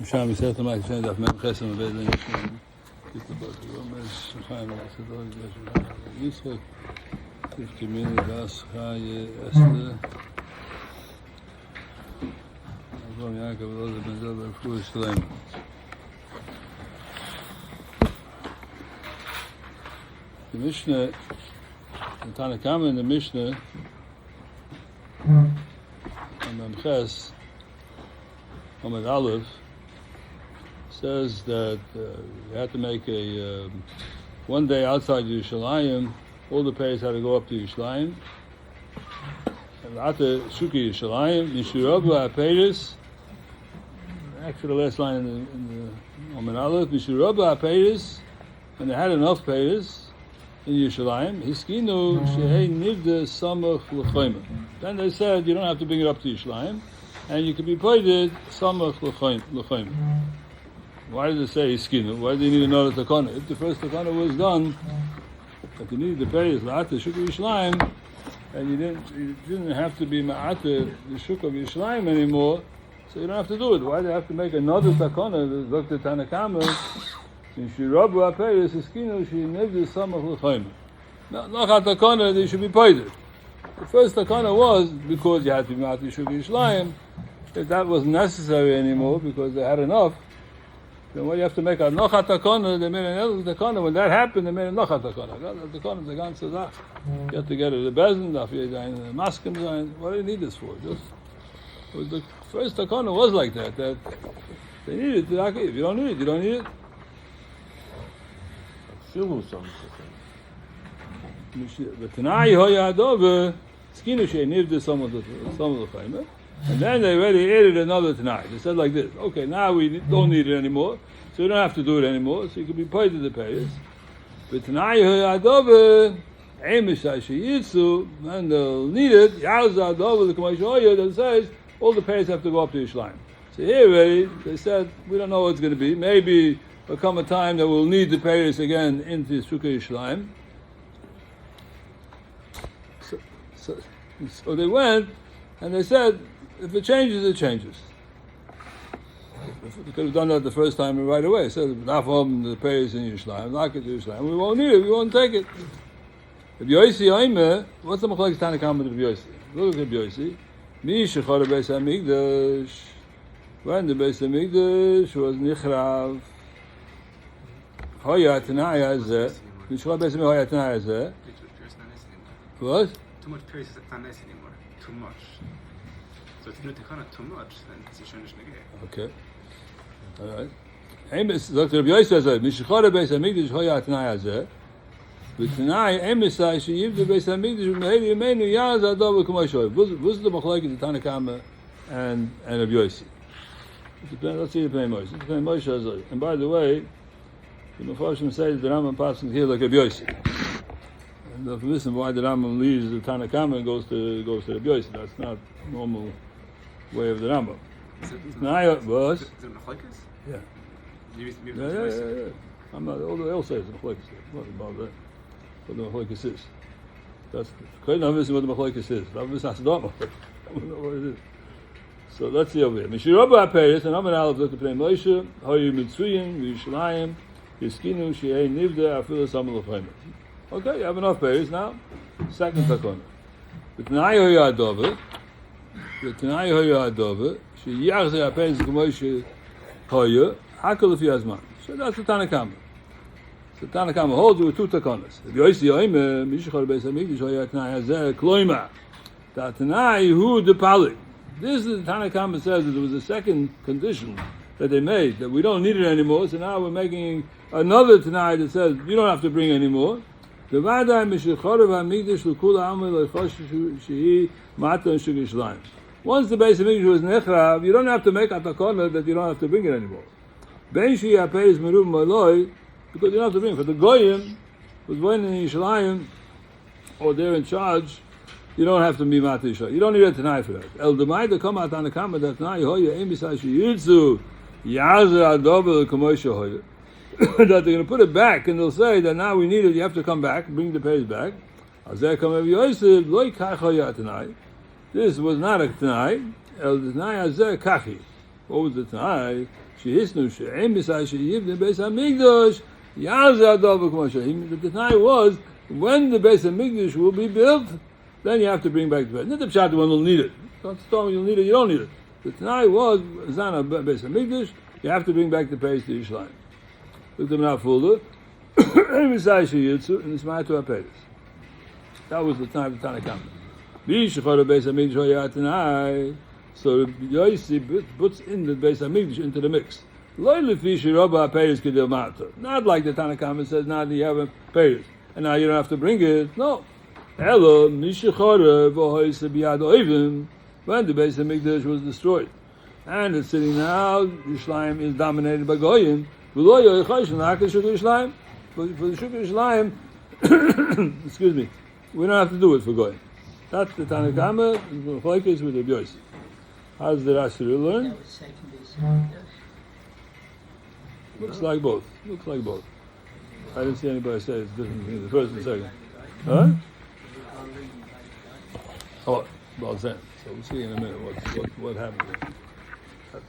שם מסרט המייק שאני דף מהם חסר מבית להם שם כתובות ואומר שחיים והסדור יצחק תפקימיני ואס חי אסתר אברהם יעקב ולא זה בן זל ברפלו ישתלם the Mishnah in Tanakama in the Mishnah on Memches Amid Aleph says that you had to make a one day outside Yerushalayim. All the payers had to go up to Yerushalayim. And after Shuki Yerushalayim, Mishurabla Peiris. Actually, the last line in the Amid Aleph, Mishurabla Peiris, and they had enough payers in Yerushalayim. Hiskinu shehei nivde samach l'chayim. Then they said you don't have to bring it up to Yerushalayim, and you can be paid samach l'chayim. Why did it say hiskinu? Why did you need another takana? If the first takana was done, that you needed to pay is la'ata shuk of Yerushalayim, and you didn't have to be ma'ata the shuk of Yerushalayim anymore, so you don't have to do it. Why do you have to make another takana? The Dr. Tanakama. In Shirabu HaPeiris, Hiskinu, she nevde samach l'chayim. Not takana, they should be paid. The first takana was because you had to be ma'ati shuk Yerushalayim. If that wasn't necessary anymore because they had enough, then what you have to make a nocha takana, they made another takana. When that happened, they made a nocha takana. The takana is a ganze Sache. You have to get it to the bezin, the maskim zayin. What do you need this for? Just the first takana was like that they needed it. If you don't need it, you don't need it. V'tanai hoya adove skinu she'nivde some of the chayim, and then they already added another tanai. They said like this: okay, now we don't need it anymore, so you don't have to do it anymore. So you can be paid to the payers. V'tanai hoya adove emishay sheyitzu, and they'll need it. Yalza adove the k'may shehoya that says all the payers have to go up to Yerushalayim. So here already they said we don't know what it's going to be. Maybe there'll come a time that we'll need the payers again into Sukkah Yerushalayim. So they went and they said, if it changes, it changes. We could have done that the first time right away. Said, the payers in Yerushalayim, knock it to Yerushalayim. We won't need it, we won't take it. If Yosi Oime, what's the Machlekes Tanakama of Yosi? Look at Yosi. Mi shechor beis hamikdash. When the beis hamikdash was nichrav, Hoya Tanai hazeh. Mishra beis hamikdash Hoya Tanai hazeh. What? Too much payers is not nice anymore. Too much. So if you do takana too much, then it's a shonish negay. Okay. All right. Emes, Dr. Rabbi Yosef says, Mishra beis hamikdash Hoya Tanai hazeh. V'tanai emisai sheyiv the beis hamikdash v'meheli yemenu yaz adov v'kumashoy. What's the machlekes the Tanakama and Rabbi Yosef? Let's see the Pnei Moshe. The Pnei Moshe is, and by the way, the Mefarshim say that the Rambam passes here like Rabbi Yosef. And if you listen why the Rambam leaves the Tanakama and goes to Rabbi Yosef, that's not normal way of the Rambam. Is it Was? Is it machlekes? Yeah. Yeah. I'm not. All they'll say is the machlekes. What about that? What the machlekes is? That's quite not missing what the machlekes is. I'm missing that's not machlekes. I don't know what it is. So let's see over here. Mishirabu HaPeiris, and Amar Aleph looked at Pnei Moshe, Hoyu Mitzuyim, Yerushalayim, Yiskinu, Shehei Nivda, Afilu Samal L'chayim. Okay, you have enough payers now. Second takana. V'tanai hoya adove, sheyachzeh HaPeiris k'moshe hoya, hakol lefi hazman. So that's the Tanakama. So Tanakama holds with two takanas. If Yosi Oime, Mishachar Beis HaMikdash Hoya Tanai Hazeh Kloima, that Tanai hu de Palik. This is the Tanakama says that there was a second condition that they made, that we don't need it anymore, so now we're making another Tanai that says you don't have to bring any more. Once the Beis HaMikdash was nechrav, you don't have to make a takana that you don't have to bring it anymore. Because you don't have to bring it. For the Goyim, who's born in Yerushalayim, or they're in charge, you don't have to be mati yisrael. You don't need a tanai for that. El demayda come out on the kama that tanai hoya emisai sheyirtzu yazer adobel k'moshe hoya. That they're going to put it back and they'll say that now we need it. You have to come back, bring the payers back. Azeh come Rabbi Yosef loy kach hoya tanai. This was not a tanai. El tanai azeh kachi. What was the Tanai? Shehisnu she'em b'sai she'yivne Beis HaMikdash Yazeh Adov B'Kmoshe. The Tanai was, when the Beis HaMikdash will be built, then you have to bring back the Peiros. Not the Pshat when you'll need it. Don't start you'll need it, you don't need it. The Tanai was, Zana Beis HaMikdash, you have to bring back the Peiros to Yerushalayim. Look them now further. And it's my to Peiros. That was the time of the Tanakh. So Yossi puts in the Beis HaMikdash into the mix. Not like the Tanakh says, now you have a Peiros, and now you don't have to bring it. No. When the Beis HaMikdash was destroyed. And it's sitting now, Yerushalayim is dominated by Goyim. For the Shuk Yerushalayim, excuse me, we don't have to do it for Goyim. That's the Tanakhama, the Chalekes with the Yossi. How does the Rashi learn? Looks like both. Looks like both. I didn't see anybody say it's different between the first and second. Huh? Oh, well then. So we'll see in a minute what happened there.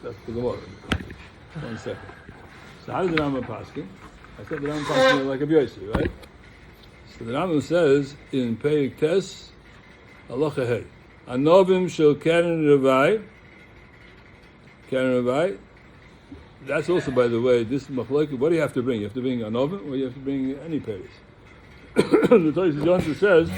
That's the Gemara. 1 second. So how does the Rambam paskin? I said the Rambam paskin like a Yossi, right? So the Rambam says in Perik Tes, Halacha Hey, Anovim shel Keren Revai. Keren Revai. That's also, by the way, this machlokes. What do you have to bring? You have to bring Anovim, or you have to bring any Peris. The Torah Johnson says,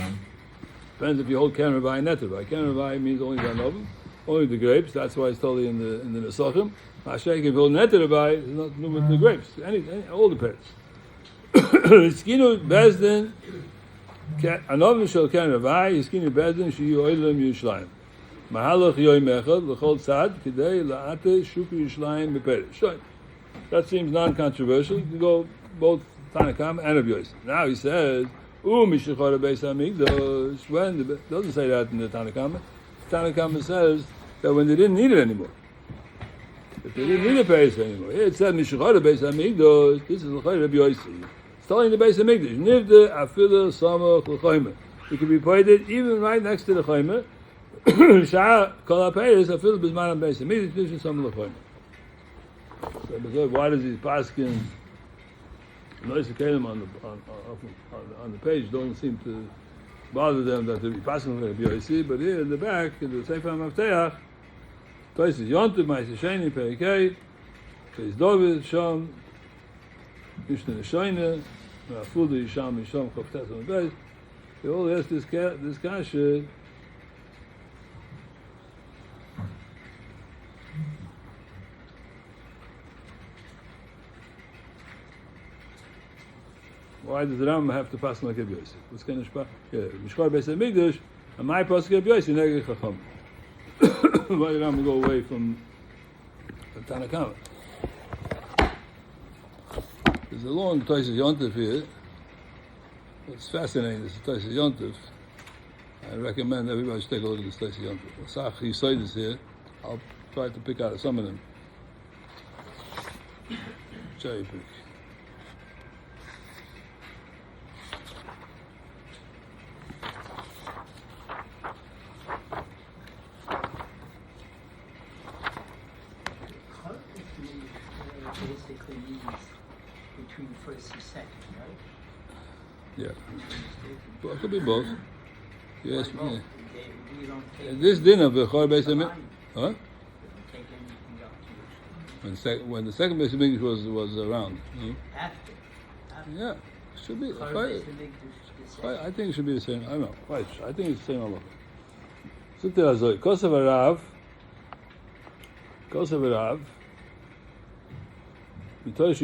depends if you hold Keren Revai and Net Revai. Keren Revai means only the Anovim, only the grapes. That's why it's totally in the Nesachim. Mashayk, if you hold Net Revai, it's not new with the grapes. Any all the Peris. Skinu Bezdin. Anovim shel Keren Revai. Skinu Bezdin sheyu oilem Yerushalayim. Mahalach yoyim echad l'chol tzad k'dei la'ate shuk Yerushalayim b'peres. That seems non-controversial. You can go both Tanakam and Rav Yossi. Now he says, mishachar Beis HaMikdash. When doesn't say that in the Tanakam. The Tanakam says that when they didn't need it anymore. If they didn't need a Peres anymore. Here it said mishachar Beis HaMikdash. This is l'chol Rav Yossi. It's telling the Beis HaMikdash. Nivde afila samach l'chaymer. It can be pointed even right next to the chaymer. Shah kol ha-Peres afil b'zman ha-Beis HaMikdash some l'chaymer. So why does these paskin noise kalim on the page don't seem to bother them that they be paskin for the BOC, but here in the back in the Sefer HaMafteach, places Yontiv Ma'aser Sheni Perikei, Beis David Sham Mishnah Neshoyne, Afuda Yisham Yisham Choftes on the base. They all ask this kasha. Why does the Rambam have to pass like a Yossi? What's kind of shpa? Mishchar Beis HaMikdash, and my pasuk of Yossi neged Chacham. Why did Rambam go away from the Tanakama? There's a long Tosas Yontif here. It's fascinating. This is Tosas Yontif. I recommend everybody should take a look at this Tosas Yontif. Sach Yisoidis here. I'll try to pick out some of them. Cherry pick. Basically means between first and second, right? Yeah. Well, it could be both. Yes. Both. We don't take This dinner, Bechor Beis HaMikdash. Huh? we don't take anything out. When the second Beis HaMikdash was around. After. Yeah. It should be. I think it should be the same. I don't know. I think it's the same Allah. Sukter Azoi. Kosav Arav. This is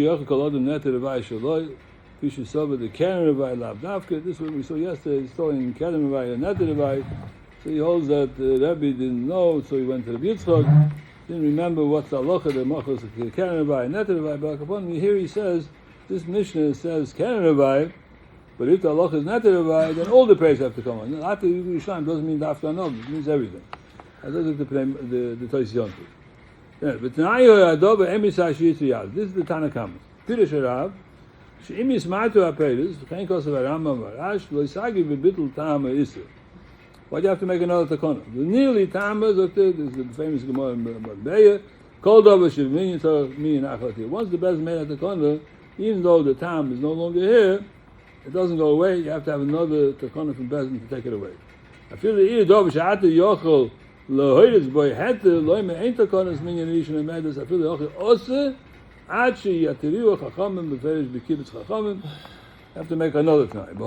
what we saw yesterday. It's still in Keren Revai and Net Revai. So he holds that the Rebbe didn't know, so he went to the Yitzchak. Didn't remember what's the halacha, the machos of Keren Revai and Net Revai. But upon here he says, this Mishnah says Keren Revai, but if the halacha is Net Revai, then all the prayers have to come on. After Yerushalayim doesn't mean after Anov, it means everything. That doesn't the Tosas Yontif. Yeah, but this is the Tanakam. Pirush Rav, she'im yismatu ha-Peres, v'chein kosav ha-Rambam v'Rash, lo yisagi v'bittul ta'ama iser. Why do you have to make another takana? The nearly ta'ama, this is the famous Gemara in Beya, Kol davar she'minyan tzarich minyan achlat here. Once the bezin made a takana, even though the tam is no longer here, it doesn't go away. You have to have another takana from bezin to take it away. I feel the ear davar she'ata yochel lehoydes boy hete loyme ein takanas minyan rishon emedes. I feel the yochel ose ad sheyatiriu chachamim beferish bekibutz chachamim. Have to make another time.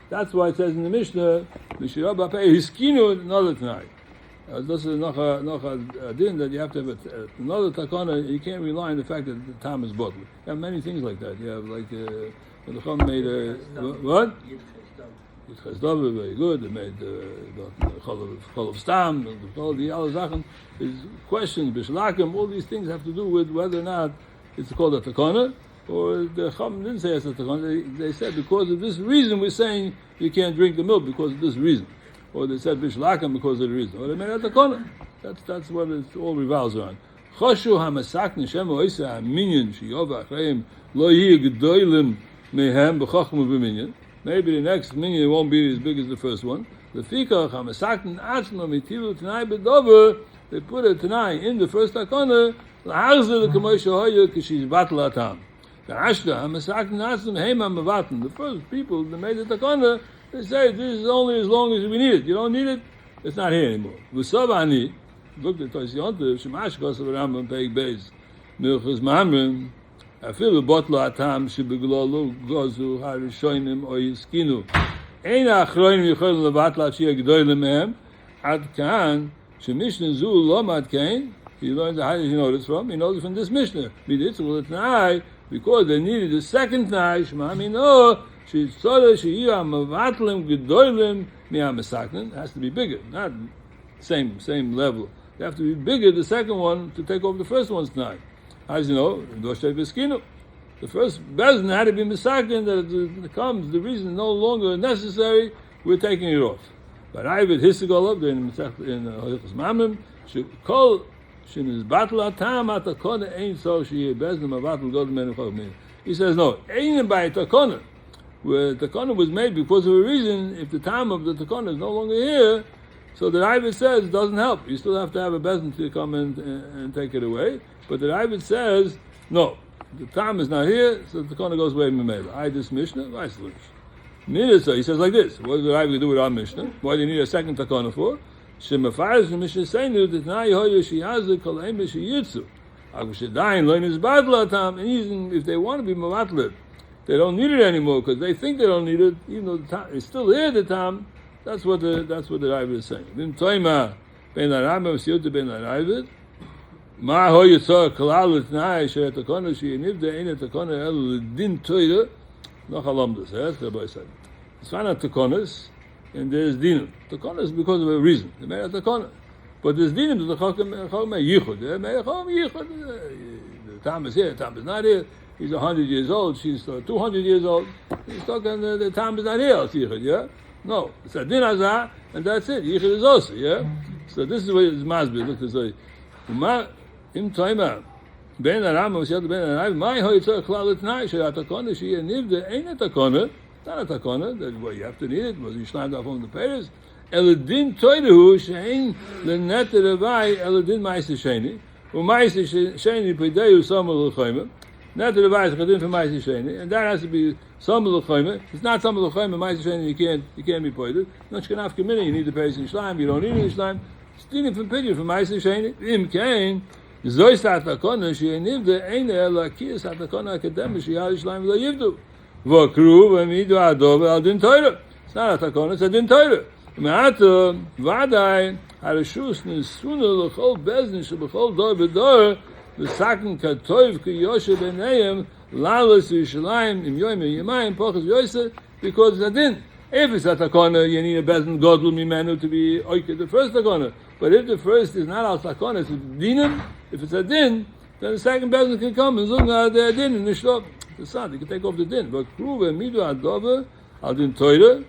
That's why it says in the Mishnah, another tonight. This is noch a din that you have to have another takana. You can't rely on the fact that the time is bottled. You have many things like that. You have like the Chum made what? Yitches David, very good. They made Chol of Stam, all the other Sachen. Is questions, Bishlakim, all these things have to do with whether or not it's called a takana, or the Chum didn't say it's a takana. They said because of this reason we're saying you can't drink the milk because of this reason. Or they said Bishlakim because of the reason. Or they made a takana. That's what it all revolves around. Choshu hamasak nishem oisa haminyan shiyova achreim lo yih gedolim mehem b'chochmu b'minyan. Maybe the next minyan won't be as big as the first one. The fikach hamasak atzma mitivu t'nai b'dover. They put a t'nai in the first takana. The first people that made the takana, they say this is only as long as we need it. You don't need it, it's not here anymore. Look at Tosyonte, Shemash Kosav Rambam Peik Beis, Milchus Mamrim, I feel the bottle atam shebeglolu gozu harishonim or yiskinu. Ein achroinim yichol levatla shia gdoilim mehem ad kan shemishnah zu lo matkein. He learned how did he know this from? He knows it from this Mishnah. Because they needed the second Tanai, Shemamino, Shizora Shia Mavatlim Gedoilim Miamasaknin. It has to be bigger, not same level. They have to be bigger, the second one, to take over the first one's Tanai. As you know, the first Bezin had to be Masakin, that it comes, the reason is no longer necessary, we're taking it off. But I would Hissigolov, in Hilchos Mamim, should call. He says no, ain't by takana. Where takana was made because of a reason, if the time of the takana is no longer here, so the Ravid says it doesn't help. You still have to have a bezin to come and take it away. But the Ravid says, no, the time is not here, so the takana goes away from the I this Mishnah, vice versa. He says like this, what does the Ravid do with our Mishnah? Why do you need a second takana for? Shemafarish the Mishnah saying that now Yehoya Shiyazu Kol Eim Shiyitzu. Agushedayin Lein is Badla Tam, and even if they want to be Mavatlet, they don't need it anymore because they think they don't need it, even though the time is still here. The time, that's what the Ravid is saying. Vim Toima Ben Arambam Siyuta Ben Aravid. Ma Hoya Tzor Kalal L'Tnai Sher Takona Shiyinivda Ein Takona El L'Din Toira. Noch Alamdas. That's the boy said. It's fine at Takonas. And there's dinam. Takana is because of a reason. They made a takana. But there's dinam to the chacham yichud. They made a chacham yichud. The time is here, the time is not here. He's 100 years old, she's 200 years old. He's talking, the time is not here, yichud, yeah? No. It's a din hazah, and that's it. Yichud is also, yeah? So this is what it's masbih. Look, it's like, im toima, ben aram, ben aram, my hoyitzah klal etnai, sheyat takana, sheyat nivde, ain't a takana. Not a takana, that's why you have to need it. Was you schleimed off on the Paris? Eladin toidehu shein lenet revai eladin ma'aser sheni. U'ma'aser sheni peidehu samul l'chayim. Net revai is chadin for ma'aser sheni, and that has to be samul l'chayim. It's not samul l'chayim. Ma'aser sheni you can't be poided. Not shkanaf kamina. You need the Paris in shleim. You don't need it in shleim. Stealing from pidyon for ma'aser sheni. Im kain zois takana she'enivde ein elakiyas takana akademish sheyal shleim v'lo yivdu. V'kru v'midu adov al din Torah. It's not a takana, it's a din Torah. Me'ata v'adai harishus nisuna l'chol bezin sheb'chol dor b'dor v'sakin katov k'yoshe b'neihem lalas Yerushalayim im yoyim v'yemayim pochas v'yoseh, because it's a din. If it's a takana, you need a bezin godlu mimenu to be oiked the first takana. But if the first is not al takana, it's a dinim. If it's a din, then the second bezin can come and zung out the din and nishlop. The son, you can take off the din. But kruve midu adove al din Torah.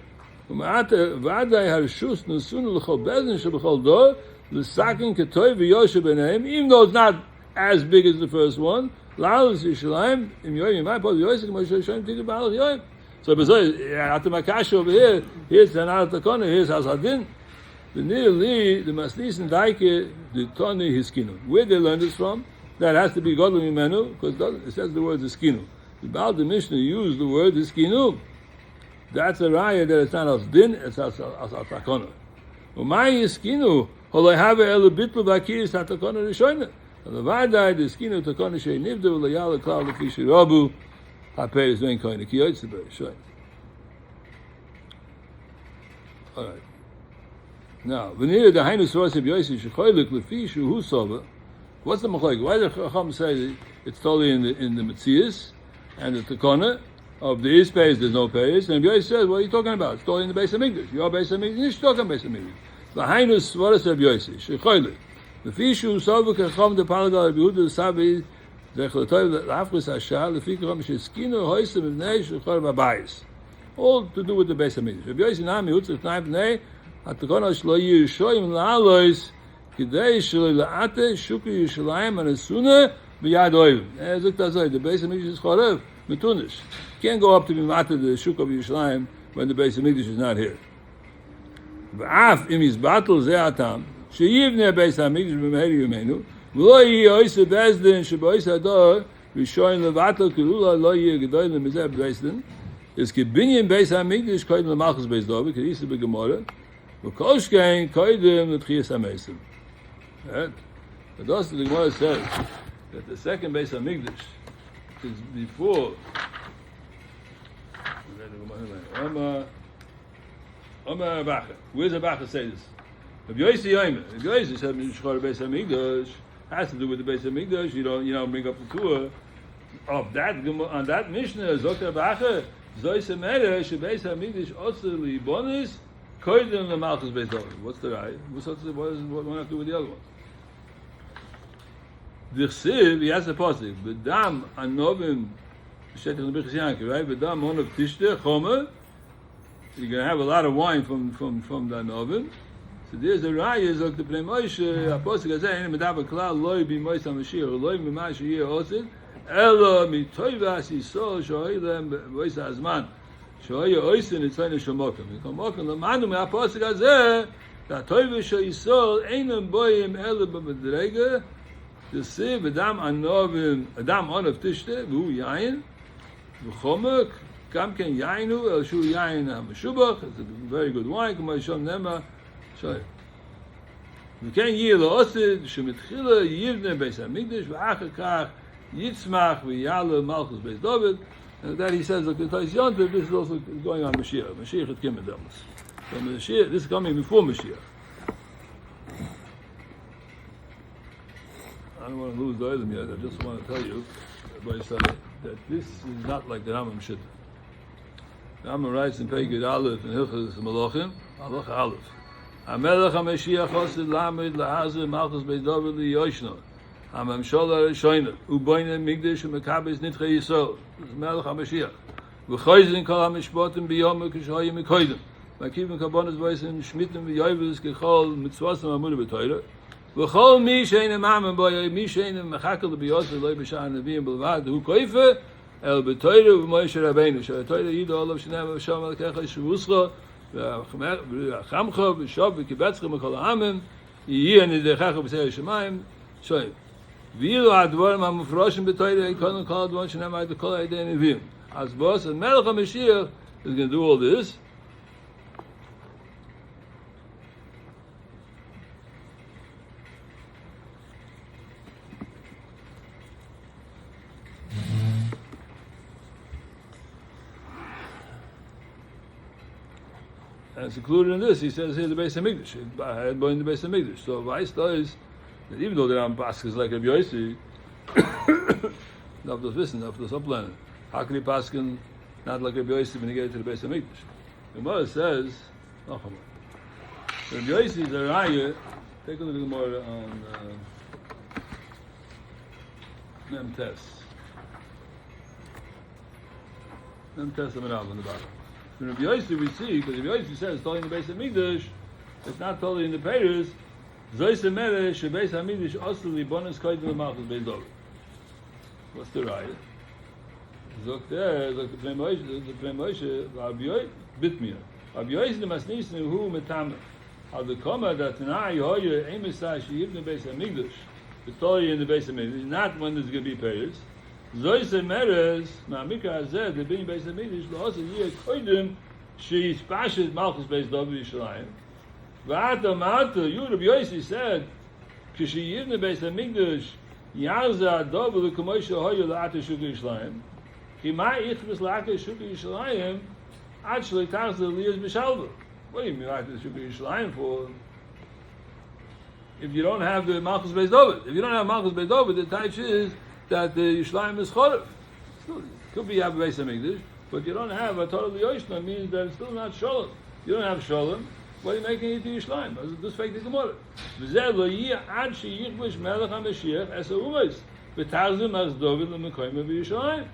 U'ma'ata v'adai harishus nesunu l'chol bezin sheb'chol dor l'sakin k'toy v'yoshe b'neim. Even though it's not as big as the first one, la'alos Yerushalayim im yoyim yimai po v'yoseh k'mo Yerushalayim tidu b'alach yoyim. So b'zoi, at the makash over here, here's an al takana, here's as hadin. Nearly the Masnisen Daike, the Tony Hiskinu. Where they learned this from? That has to be Godel Mimenu, because it says the word Hiskinu. The Baal the Mishnah used the word Hiskinu. That's a raya that it's not as din, it's as takona. Umay Hiskinu, holay have elu bitlu bakiris hatakona rishoyna. The Vadai, the Hiskinu takona shei nivdu, layala klal lefishi rabu, hapei is vein koine, ki yoytze beri, shoyn. All right. Now, v'nira the hainu soros of Yosef shechoyluk lefi shu sova. What's the machlok? Why does the Chacham say it's totally in the Metzias and the Takona of the East Pays? There's no Pays, and Yosef says, "What are you talking about? It's totally in the Beis Hamikdash. Your Beis Hamikdash, you're talking Beis Hamikdash." The hainu soros of Yosef shechoyluk lefi shu sova kacham the Palagal of Yehuda Sabi zechlatoy lafkus hashal lefi kacham sheskinu hoysem v'nei shechol b'bayis. All to do with the Beis Hamikdash. Rabbi Yosef Nami Hutzach Tnai B'nei Hatakona Shlo Yerushoyim La'alois Kidei Shlo La'ate Shuki Yerushalayim Anasuna B'yad Oivim. Zuk Tazoi, the Beis Hamikdash is Chorev, Metunish. Can't go up to B'mata the Shuk of Yerushalayim when the Beis Hamikdash is not here. V'af im Yizbatul Ze'atam She'yivnei Beis Hamikdash B'meheri Yomenu V'lo Yi Oise Bezdin Sh'boise Ador Rishoyim Levatel Kilula Lo Yi Gedoyim Mizeh Bezdin is kibinyan Beis Hamikdash koydem lemalchus Beis David, kedisa begemara, v'kolshkein koydem l'tchias hamesim. Right? But also the Gemara says that the second Beis Hamikdash is before. Omar Abacha. Where's Abacha say this? If Yossi Yomer, if Yossi said Mishchar Beis Hamikdash has to do with the Beis Hamikdash, you don't bring up the tour of that on that Mishnah. Zokter Abacha. What's the right? What does one have to do with the other one? The Chsiv, he has a positive. V'dam anovim shetich lebichas yanki, right? V'dam onav tishte chomer. You're going to have a lot of wine from the anovim. So there's a raya zok the Pnei Moshe. Apostle Gazeh ene medaber klal loy bi Moshe Mashiach loy mimah sheyeh osid. Elo mitoivas yisol shoylem voice azman shoye oisen itzayne shomokem shomokem lemanu me'aposik hazeh that toivas yisol einem boyim elo b'medrega to see v'dam anovim adam onav tishte v'hu yayin v'chomek kam ken yayinu el shu yayin ha'meshubach. It's a very good wine. K'mo yishom nema shoy v'ken yir lo'osid shemitchila yivne beis hamikdash v'achar kach Yitzmach v'yala Malchus Beis David, and that he says, look, this is also going on Mashiach. Mashiach had come so Mashiach, this is coming before Mashiach. I don't want to lose the item yet. I just want to tell you, that this is not like the Rambam Shita. The Rambam writes in Pegid Aleph in Hilchas Malachim, Halacha Aleph. HaMelech HaMashiach Chosid Lamed La'azeh Malchus Beis David Li'yoshno. HaMamshola Rishoyna Uboyne Migdash uMekabes Nitchei Yisrael. This is Melech HaMashiach. V'choyzin kol HaMishpotim b'yom k'shoyim mikoydem. V'akivim kabonos boysim shmitim v'yoyvus k'chol mitzvosim amudu b'toyra. V'chol mi she'enem amen boy mi she'enem mechakel b'yosef loy b'sha'an neviim b'lvad hu koife el b'toyra v'moyshe Rabbeinu she'atoyra yido olav she'nem v'sham al-kecha sh'vuscha v'chamcha v'shov v'kibetzcha m'kol ha'amim yiyi anidechacha b'sei Shemayim shoyim. V'yilu advarim ha'mufroshim b'toyra yikonim kol advarim she'nem ha'id kol ha'idei neviim. As boss and Melech HaMashiach is going to do all this. And it's included in this. He says here the Beis Hamikdash. I had in the Beis Hamikdash. So Vice does that even though the Rambam is like Rabbi Yossi, not das wissen, not das uplernen. How can he paskin not like Rabbi Yossi when he gets to the Beis Hamikdash? The Gemara says, Rabbi Yossi is a raya. Take a look at the Gemara on Mem Tes. Mem Tes Amirav on the bottom. From Rabbi Yossi we see, because Rabbi Yossi says totally in the Beis Hamikdash, it's not totally in the Peiros. Zoyse Mere sheBeis Hamikdash also libonos koydem l'malchus Beis David. What's the raya? Zok there, Zok the Pnei Moshe, Rabbi Yossi bitmir. Rabbi Yossi the Masnisnu hu metameh. How the comma that tonight you aim aside she even the base of English. The story in the base of English, not when there's going to be payers. Zoyse meres, ma'amika hazeh, the being base of English, also year koidim, she spashes Malchus base David Yishalayim. V'ata ma'ata, you Rabbi Yossi said, Kishi even the base of English, Yarza David l'kamoisha hoyu la'ata shukah Yishalayim. Ki ma'i ichbis la'ata shukah Yishalayim, actually tarz the liyas b'shalva. What do you mean la'ata shukah Yishalayim for? If you don't have the Malchus Beis David, if you don't have Malchus Beis David, the type is that the Yishlaim is Chorev. Still, could be you have a Beis HaMikdash, but you don't have a Torah Yoshna, means that it's still not Shalom. You don't have Shalom, what are you making it to Yishlaim? Just fake the Gemara. V'zeh lo yih ad sheyichbush melech HaMashiach es ha'umas, v'tarzim as David l'mekoyim v'Yishlaim.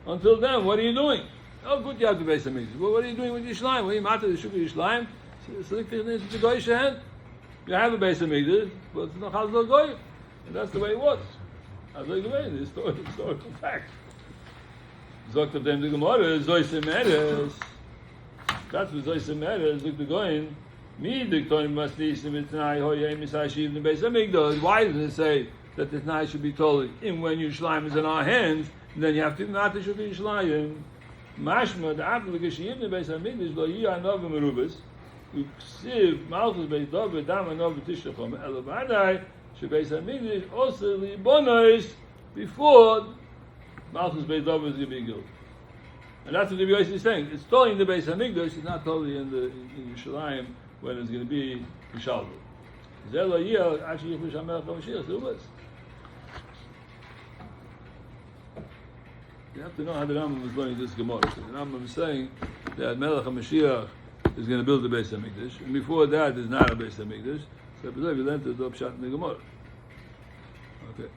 Until then, what are you doing? Oh, good, you have the Beis HaMikdash. But what are you doing with Yishlaim? What are you matter the Shukah Yishlaim? So the Goyish hand. You have a Beis HaMikdash, but it's not Chazal Goyim. And that's the way it was. That's like the way, the historical fact. Zokt of them the Gemara, Zoyse Meres. That's what Zoyse Meres, look the Goyim. Me, the Ktonim must need some T'nai Hoyei Misashiv in the Beis HaMikdash. Why doesn't it say that the T'nai should be told in when Yerushalayim is in our hands, and then you have to not to should be Yerushalayim. Mashma, the Application in the Beis HaMikdash, Lo Yiyah Novim Merubas. Siv Malchus Beis David Dam Anov Tishlachom Elavadai Shebeis Hamikdash also Libonos before Malchus Beis David is going to be guilty, and that's what the Rebbe is saying. It's totally in the Beis Hamikdash. It's not totally in Yerushalayim when it's going to be Yishalva. Zelo Yiyah actually Yichlish Hamelech HaMashiach. So it was. You have to know how the Rambam is learning this Gemara. So the Rambam is saying that Melech HaMashiach is going to build the Beis HaMikdash, and before that there's not a Beis HaMikdash. So we learned the Pshat in the Gemara. Okay,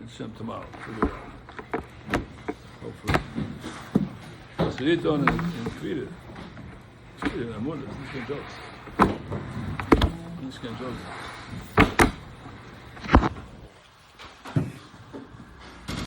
it's Shem tomorrow. Hopefully. Sriton and Kvira. Kvira and Amunah. This can jokes.